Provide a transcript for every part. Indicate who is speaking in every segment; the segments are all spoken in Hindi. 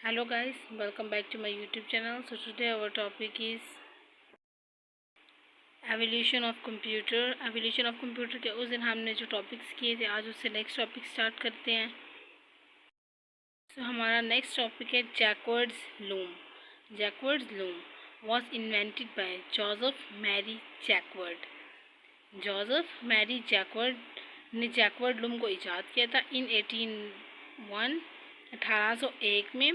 Speaker 1: Hello guys, welcome back to my YouTube channel. So today our topic is evolution of computer. Evolution of computer के उस दिन हमने जो टॉपिक्स किए थे, आज उससे नेक्स्ट टॉपिक स्टार्ट करते हैं। हमारा नेक्स्ट टॉपिक है Jacquard's loom. Jacquard's loom was invented by Joseph Marie Jacquard. Joseph Marie Jacquard ने जैकवर्ड लूम को ईजाद किया था इन 1801 में।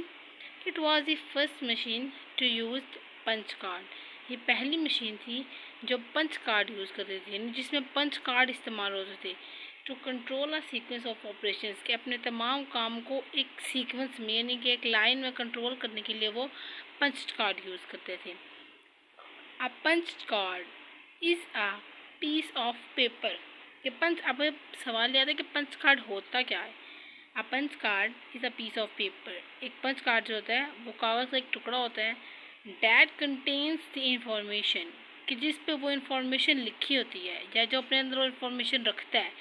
Speaker 1: It was the first machine to use punch card. ये पहली मशीन थी जो पंच कार्ड यूज़ करती थी, यानी जिसमें पंच कार्ड इस्तेमाल होते थे to control a sequence of operations, के अपने तमाम काम को एक सीक्वेंस में यानी कि एक लाइन में कंट्रोल करने के लिए वो पंच कार्ड यूज़ करते थे। A punch card is a piece of paper. कि पंच, अब सवाल याद है कि पंच कार्ड होता क्या है। A punch card is a piece of paper. एक पंच कार्ड जो होता है वो कागज़ का एक टुकड़ा होता है डैट कंटेन्स द इंफॉर्मेशन, कि जिस पे वो इंफॉर्मेशन लिखी होती है या जो अपने अंदर वो इंफॉर्मेशन रखता है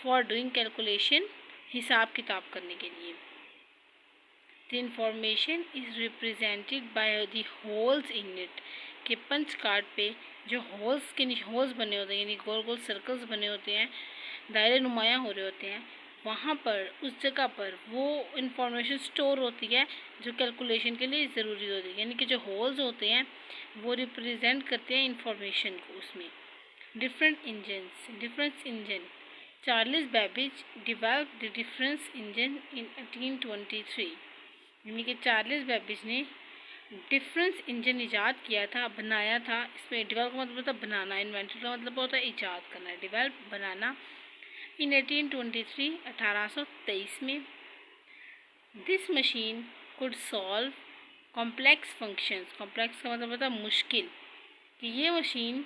Speaker 1: फॉर डूइंग कैलकुलेशन, हिसाब किताब करने के लिए। The information is represented by the holes in it, के पंच कार्ड पे जो होल्स बने होते हैं यानी गोल गोल सर्कल्स बने होते हैं, दायरे नुमायाँ हो रहे होते हैं, वहाँ पर उस जगह पर वो इंफॉर्मेशन स्टोर होती है जो कैलकुलेशन के लिए ज़रूरी होती है। यानी कि जो होल्स होते हैं वो रिप्रेजेंट करते हैं इंफॉर्मेशन को उसमें। Difference engine Charles Babbage developed the difference engine in 1823। यानी कि चार्ल्स बेबेज ने डिफरेंस इंजन ईजाद किया था, बनाया था। इसमें डेवलप का मतलब होता है बनाना, इन्वेंटेड का मतलब होता है ईजाद करना, डेवलप बनाना। इन 1823 1823 में this machine could solve complex functions. Complex का मतलब होता है मुश्किल, कि ये मशीन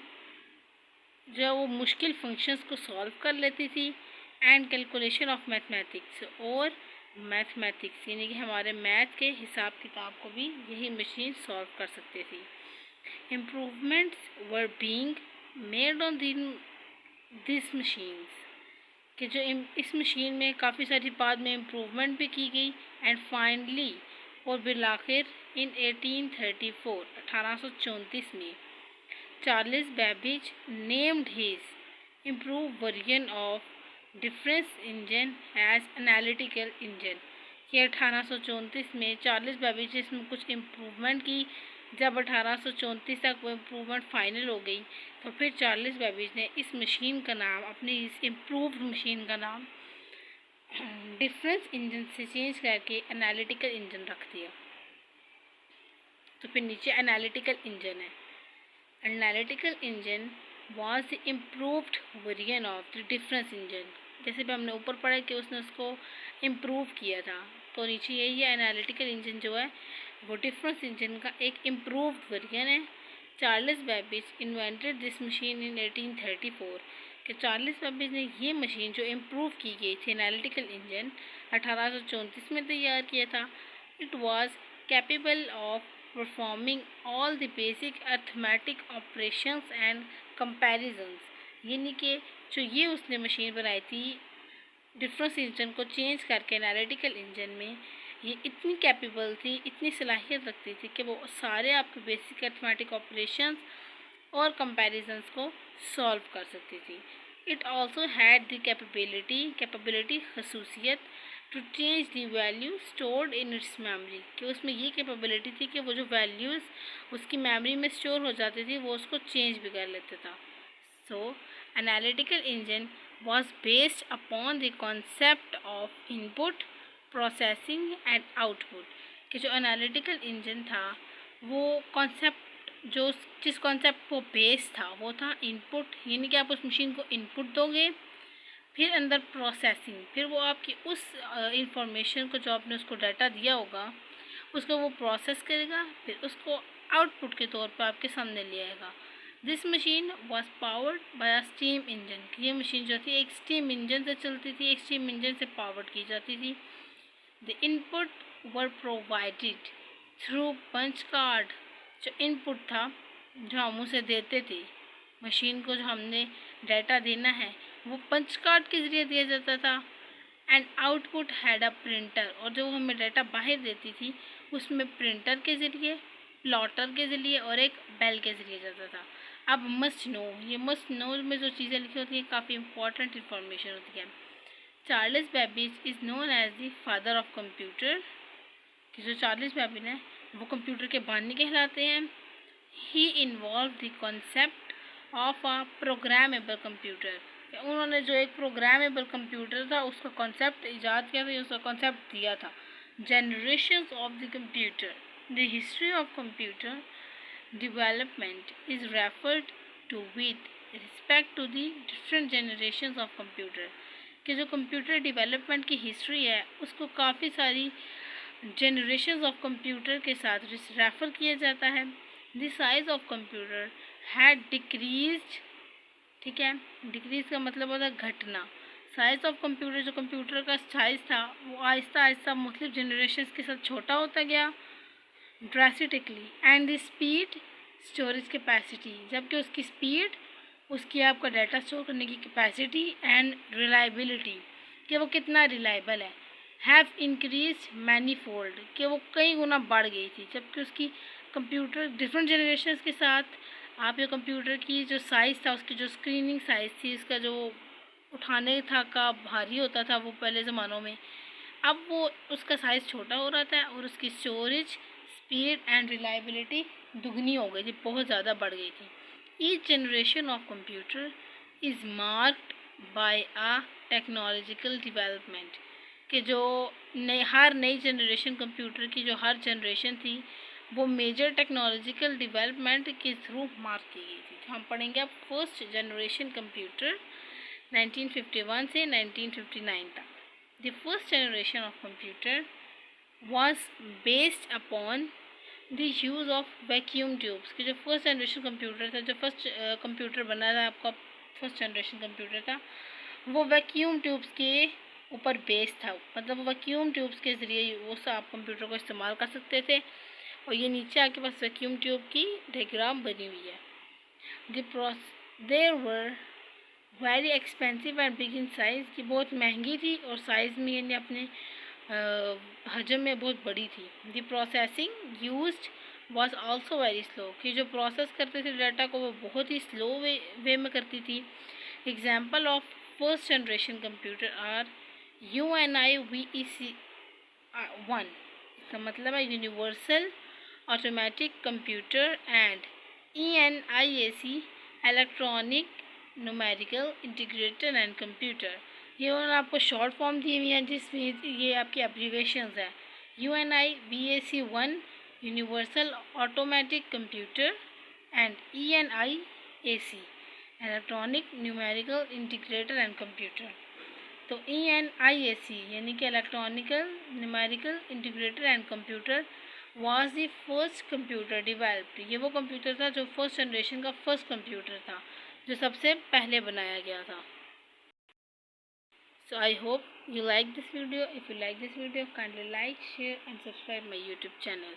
Speaker 1: जो है वो मुश्किल फंक्शंस को सॉल्व कर लेती थी। एंड कैलकुलेशन ऑफ मैथमेटिक्स, और मैथमेटिक्स यानी कि हमारे मैथ के हिसाब किताब को भी यही मशीन सॉल्व कर सकती थी। Improvements were being made on this machines, कि जो इस मशीन में काफ़ी सारी बाद में इम्प्रूवमेंट भी की गई। एंड फाइनली और बिलाखिर इन 1834 1834 में Charles Babbage named his improve version of difference engine as analytical engine. ये 1834 में चार्ल्स बेबेज ने इसमें कुछ इम्प्रूवमेंट की। जब 1834 तक वो इम्प्रूवमेंट फाइनल हो गई तो फिर चार्ल्स बेबेज ने इस मशीन का नाम, अपनी इस इम्प्रूव्ड मशीन का नाम डिफरेंस इंजन से चेंज करके एनालिटिकल इंजन रख दिया। तो फिर नीचे एनालिटिकल इंजन है। Analytical engine was the improved version of the difference engine. जैसे भी हमने ऊपर पढ़ा कि उसने उसको इम्प्रूव किया था, तो नीचे यही है एनालिटिकल इंजन जो है वो डिफरेंस इंजन का एक इम्प्रूव्ड वर्जन है। Charles Babbage invented this machine in 1834, कि चार्ल्स बेबेज ने ये मशीन जो इम्प्रूव की गई थी एनालिटिकल इंजन 1834 में तैयार किया था। It was capable of performing all the basic arithmetic operations and comparisons. यानी कि जो ये उसने मशीन बनाई थी डिफरेंस इंजन को चेंज करके एनालिटिकल इंजन में, ये इतनी कैपेबल थी, इतनी सलाहियत रखती थी कि वो सारे आपके बेसिक अर्थमेटिक ऑपरेशंस और कंपैरिजंस को सॉल्व कर सकती थी। It also had the capability खसूसियत to change the value stored in its memory, कि उसमें ये कैपेबिलिटी थी कि वो जो वैल्यूज़ उसकी मेमोरी में स्टोर हो जाती थी वो उसको चेंज भी कर लेता था। So analytical engine was based upon the concept of input, processing and output, कि जो एनालिटिकल इंजन था वो कॉन्सेप्ट जो जिस कॉन्सेप्ट वो बेस था वो था इनपुट, यानी कि आप उस मशीन को इनपुट दोगे, फिर अंदर प्रोसेसिंग, फिर वो आपकी उस इंफॉर्मेशन को जो आपने उसको डाटा दिया होगा उसको वो प्रोसेस करेगा, फिर उसको आउटपुट के तौर पर आपके सामने ले आएगा। This machine was powered by a steam engine, ये मशीन जो थी एक स्टीम इंजन से चलती थी, एक स्टीम इंजन से पावर्ड की जाती थी। The input were provided through punch card, जो इनपुट था जो हम उसे देते थे मशीन को, जो हमने डाटा देना है वो पंच कार्ड के ज़रिए दिया जाता था। And output had a printer, और जो हमें डाटा बाहर देती थी उसमें प्रिंटर के ज़रिए, प्लॉटर के ज़रिए और एक बेल के ज़रिए जाता था। अब मस्ट नो, ये मस्ट नो में जो चीज़ें लिखी होती हैं काफ़ी इंपॉर्टेंट इंफॉर्मेशन होती है। Charles Babbage is known as the father of computer, कि जो चार्ल्स बेबेज हैं वो कंप्यूटर के बानी कहलाते हैं। He involve the concept of a programmable computer, उन्होंने जो एक प्रोग्रामेबल कंप्यूटर था उसका कॉन्सेप्ट ईजाद किया था, उसका कॉन्सेप्ट दिया था। Generations of the computer, the history of computer development is referred to with respect to the different generations of computer, कि जो कंप्यूटर डेवलपमेंट की हिस्ट्री है उसको काफ़ी सारी जनरेशंस ऑफ कंप्यूटर के साथ रेफ़र किया जाता है। The size of computer had decreased, ठीक है, डिक्रीज का मतलब होता है घटना। साइज ऑफ कंप्यूटर, जो कंप्यूटर का साइज़ था वो आहिस्ता आहिस्ता मुख्तलिफ जनरेशंस के साथ छोटा होता गया drastically. And the speed, storage capacity, जबकि उसकी स्पीड, उसकी आपका डाटा स्टोर करने की कैपेसिटी एंड रिलायबिलिटी, कि वो कितना रिलायबल है, हैव इंक्रीज मैनीफोल्ड, कि वो कई गुना बढ़ गई थी। जबकि उसकी कंप्यूटर डिफरेंट जनरेशन के साथ आप ये कंप्यूटर की जो साइज़ था, उसकी जो स्क्रीनिंग साइज़ थी, इसका जो उठाने था का भारी होता था वो पहले ज़मानों में, अब वो उसका साइज़ छोटा हो रहा था और उसकी स्टोरेज, स्पीड एंड रिलायबिलिटी दुगनी हो गई थी, बहुत ज़्यादा बढ़ गई थी। Each generation of computer is marked by a technological development, कि जो हर नई जनरेशन कंप्यूटर की जो हर जनरेशन थी वो मेजर टेक्नोलॉजिकल डेवलपमेंट के थ्रू मार्क की गई थी। हम पढ़ेंगे अब फर्स्ट जनरेशन कंप्यूटर 1951 से 1959 तक। The first generation of computer was based upon the use of vacuum tubes, कि जो फर्स्ट जनरेशन कंप्यूटर था, जो फर्स्ट कंप्यूटर बना था आपका फर्स्ट जनरेशन कंप्यूटर था, वो वैक्यूम ट्यूब्स के ऊपर बेस था। मतलब वैक्यूम ट्यूब्स के ज़रिए वो आप कंप्यूटर को इस्तेमाल कर सकते थे। और ये नीचे आपके पास वैक्यूम ट्यूब की डायग्राम बनी हुई है। There were very expensive and big in size, की बहुत महंगी थी और साइज़ में यानी अपने हजम में बहुत बड़ी थी। The processing used was also very slow, कि जो प्रोसेस करते थे डाटा को वो बहुत ही स्लो वे में करती थी। Example of first generation computer are UNIVEC 1, इसका मतलब है universal automatic computer, and ENIAC electronic numerical integrator and computer. ये उन्होंने आपको शॉर्ट फॉर्म दी हुई है जिसमें ये आपकी एब्रीवेशंस है। UNIVAC 1 universal automatic computer and ENIAC electronic numerical integrator and computer. तो ENIAC यानी कि electronical numerical integrator and computer was the first computer developed, ये वो कंप्यूटर था जो फर्स्ट जनरेशन का फर्स्ट कंप्यूटर था जो सबसे पहले बनाया गया था। So I hope you like this video. If you like this video, kindly like, share and subscribe my YouTube channel.